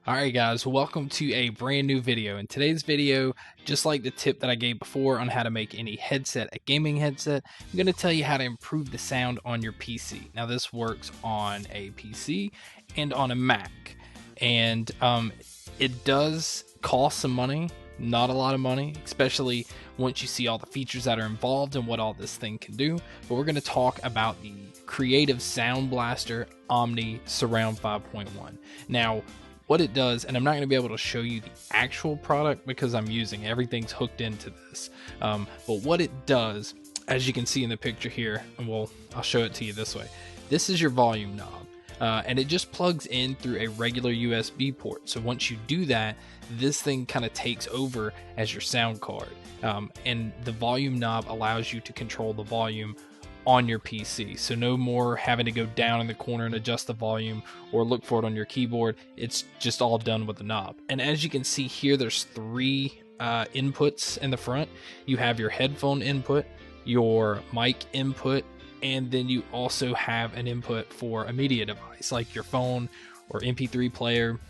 Alright guys, welcome to a brand new video. In today's video, just like the tip that I gave before on how to make any headset a gaming headset, I'm going to tell you how to improve the sound on your PC. Now this works on a PC and on a Mac, and it does cost some money, not a lot of money, especially once you see all the features that are involved and what all this thing can do. But we're going to talk about the Creative Sound Blaster Omni Surround 5.1. Now, what it does, and I'm not going to be able to show you the actual product because I'm using everything's hooked into this, but what it does, as you can see in the picture here, and I'll show it to you this way. This is your volume knob, and it just plugs in through a regular USB port. So once you do that, this thing kind of takes over as your sound card, and the volume knob allows you to control the volume on your PC. So no more having to go down in the corner and adjust the volume or look for it on your keyboard. It's just all done with the knob. And as you can see here, there's three inputs in the front. You have your headphone input, your mic input, and then you also have an input for a media device like your phone or MP3 player,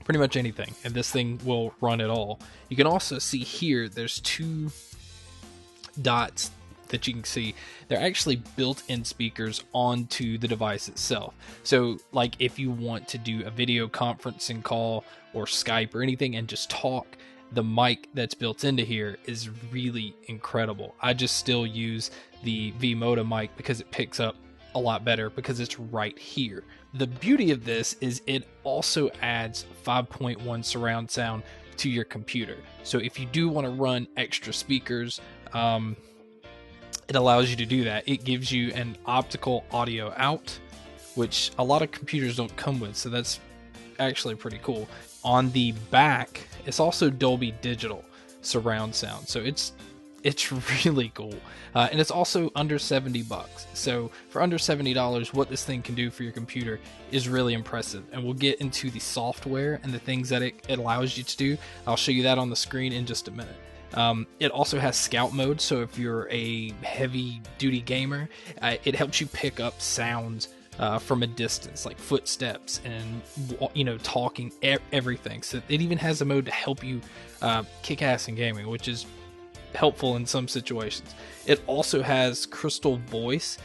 pretty much anything. And this thing will run it all. You can also see here, there's two dots that you can see. They're actually built-in speakers onto the device itself. So like if you want to do a video conferencing call or Skype or anything and just talk, the mic that's built into here is really incredible. I just still use the V-Moda mic because it picks up a lot better because it's right here. The beauty of this is it also adds 5.1 surround sound to your computer. So if you do want to run extra speakers, it allows you to do that. It gives you an optical audio out, which a lot of computers don't come with, so that's actually pretty cool. On the back, it's also Dolby Digital surround sound, so it's really cool, and it's also under $70. So for under $70, what this thing can do for your computer is really impressive. And we'll get into the software and the things that it allows you to do. I'll show you that on the screen in just a minute. It also has scout mode, so if you're a heavy duty gamer, it helps you pick up sounds from a distance, like footsteps and talking, everything. So it even has a mode to help you kick ass in gaming, which is helpful in some situations. It also has crystal voice.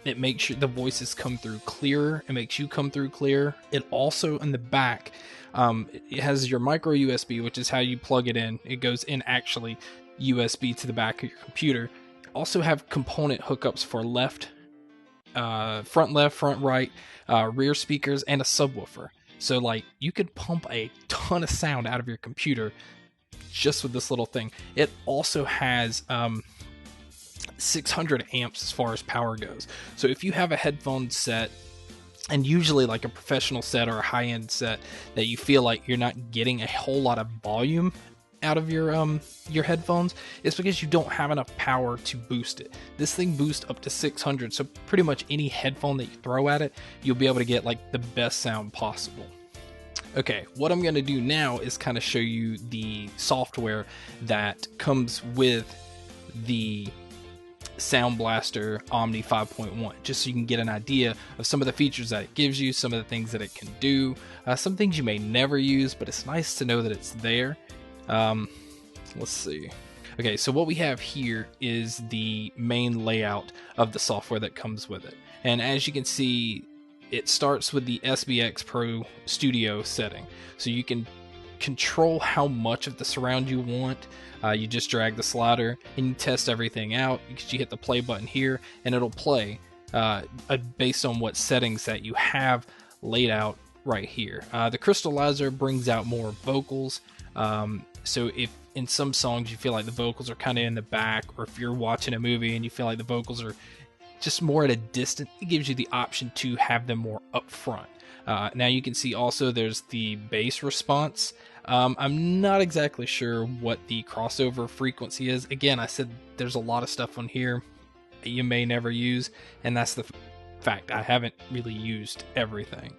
It makes sure the voices come through clearer. It makes you come through clear. It also, in the back, it has your micro USB, which is how you plug it in. It goes in actually USB to the back of your computer. Also have component hookups for front right, rear speakers, and a subwoofer. So like you could pump a ton of sound out of your computer just with this little thing. It also has 600 amps as far as power goes. So if you have a headphone set, and usually like a professional set or a high-end set, that you feel like you're not getting a whole lot of volume out of your headphones, it's because you don't have enough power to boost it. This thing boosts up to 600, so pretty much any headphone that you throw at it, you'll be able to get like the best sound possible. Okay, what I'm going to do now is kind of show you the software that comes with the Sound Blaster Omni 5.1, just so you can get an idea of some of the features that it gives you, some of the things that it can do, some things you may never use, but it's nice to know that it's there. Let's see. Okay, so what we have here is the main layout of the software that comes with it. And as you can see, it starts with the SBX Pro Studio setting. So you can control how much of the surround you want. You just drag the slider and you test everything out. You hit the play button here and it'll play based on what settings that you have laid out right here. The crystallizer brings out more vocals. So if in some songs you feel like the vocals are kind of in the back, or if you're watching a movie and you feel like the vocals are just more at a distance, it gives you the option to have them more up front. Now you can see also there's the bass response. I'm not exactly sure what the crossover frequency is. Again, I said there's a lot of stuff on here that you may never use, and that's the fact. I haven't really used everything.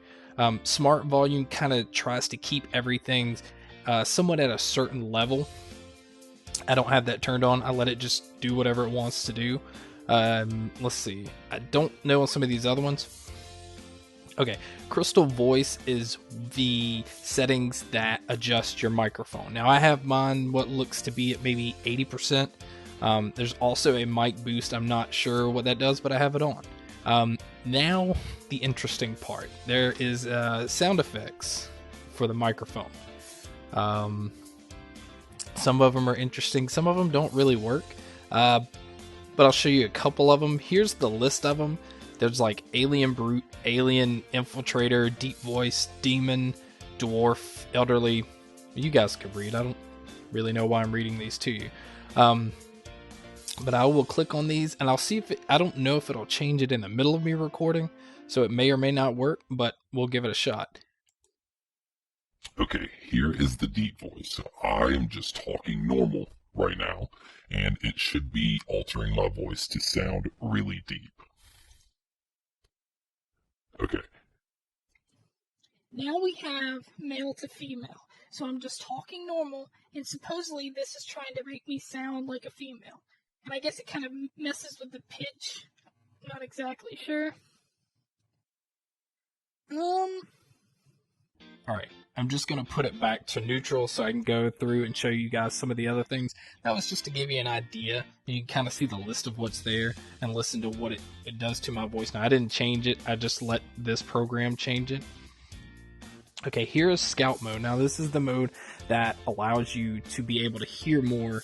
Smart volume kind of tries to keep everything somewhat at a certain level. I don't have that turned on. I let it just do whatever it wants to do. Let's see. I don't know on some of these other ones. Okay, Crystal Voice is the settings that adjust your microphone. Now I have mine what looks to be at maybe 80%. There's also a mic boost. I'm not sure what that does, but I have it on. Now the interesting part. There is sound effects for the microphone. Some of them are interesting. Some of them don't really work. But I'll show you a couple of them. Here's the list of them. There's like Alien Brute, Alien Infiltrator, Deep Voice, Demon, Dwarf, Elderly. You guys could read. I don't really know why I'm reading these to you. But I will click on these and I'll see if I don't know if it'll change it in the middle of me recording. So it may or may not work, but we'll give it a shot. Okay, here is the deep voice. I am just talking normal right now, and it should be altering my voice to sound really deep. Okay. Now we have male to female. So I'm just talking normal, and supposedly this is trying to make me sound like a female. And I guess it kind of messes with the pitch. Not exactly sure. Alright, I'm just going to put it back to neutral so I can go through and show you guys some of the other things. That was just to give you an idea. You can kind of see the list of what's there and listen to what it does to my voice. Now, I didn't change it. I just let this program change it. Okay, here is Scout mode. Now, this is the mode that allows you to be able to hear more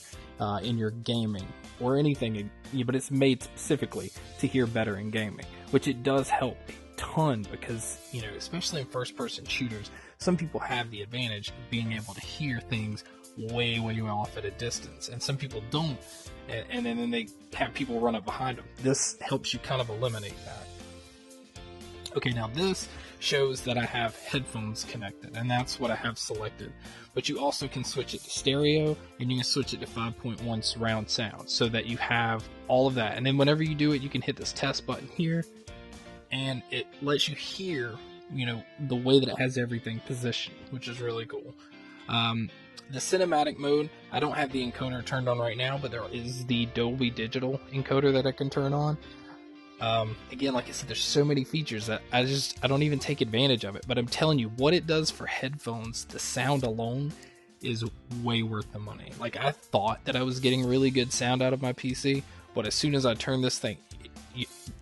in your gaming or anything, but it's made specifically to hear better in gaming, which it does help a ton because, you know, especially in first-person shooters, some people have the advantage of being able to hear things way off at a distance, and some people don't, and then they have people run up behind them. This helps you kind of eliminate that. Okay, now this shows that I have headphones connected, and that's what I have selected. But you also can switch it to stereo, and you can switch it to 5.1 surround sound, so that you have all of that. And then whenever you do it, you can hit this test button here, and it lets you hear, you know, the way that it has everything positioned, which is really cool. The cinematic mode, I don't have the encoder turned on right now, but there is the Dolby Digital encoder that I can turn on. Again, like I said, there's so many features that I don't even take advantage of it, but I'm telling you, what it does for headphones, the sound alone is way worth the money. Like, I thought that I was getting really good sound out of my PC, but as soon as I turned this thing,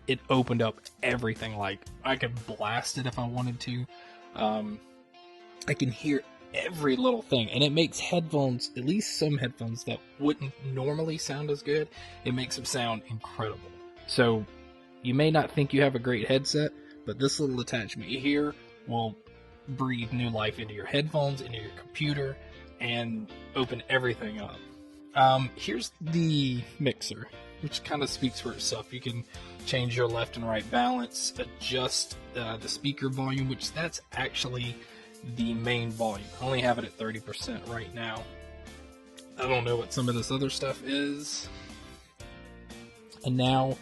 it opened up everything. Like, I could blast it if I wanted to. I can hear every little thing, and it makes headphones, at least some headphones that wouldn't normally sound as good, it makes them sound incredible. So you may not think you have a great headset, but this little attachment here will breathe new life into your headphones, into your computer, and open everything up. Here's the mixer, which kind of speaks for itself. You can change your left and right balance, adjust the speaker volume, which that's actually the main volume. I only have it at 30% right now. I don't know what some of this other stuff is. And now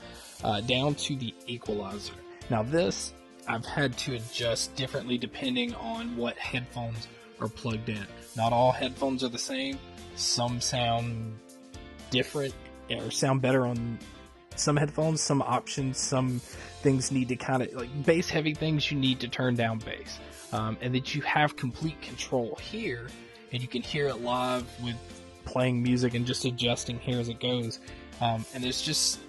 down to the equalizer. Now this, I've had to adjust differently depending on what headphones are plugged in. Not all headphones are the same. Some sound different or sound better on some headphones, some options, some things need to kind of, like bass heavy things, you need to turn down bass. And that you have complete control here, and you can hear it live with playing music and just adjusting here as it goes. And there's just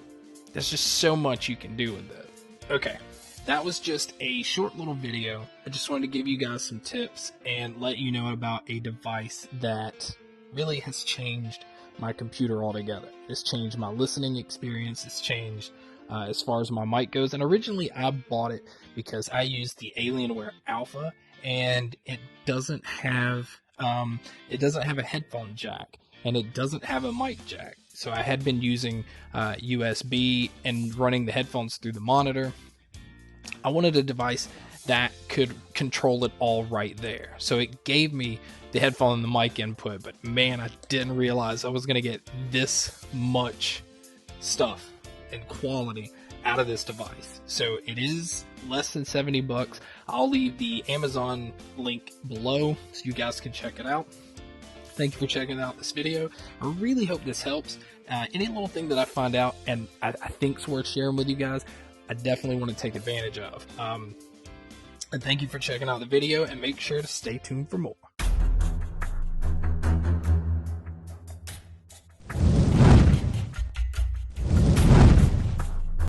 so much you can do with it. Okay, that was just a short little video. I just wanted to give you guys some tips and let you know about a device that really has changed my computer altogether. It's changed my listening experience. It's changed as far as my mic goes. And originally I bought it because I used the Alienware Alpha, and it doesn't have a headphone jack, and it doesn't have a mic jack. So I had been using USB and running the headphones through the monitor. I wanted a device that could control it all right there. So it gave me the headphone and the mic input, but man, I didn't realize I was going to get this much stuff and quality out of this device. So it is less than $70. I'll leave the Amazon link below so you guys can check it out. Thank you for checking out this video. I really hope this helps. Any little thing that I find out and I think is worth sharing with you guys, I definitely want to take advantage of. And thank you for checking out the video, and make sure to stay tuned for more.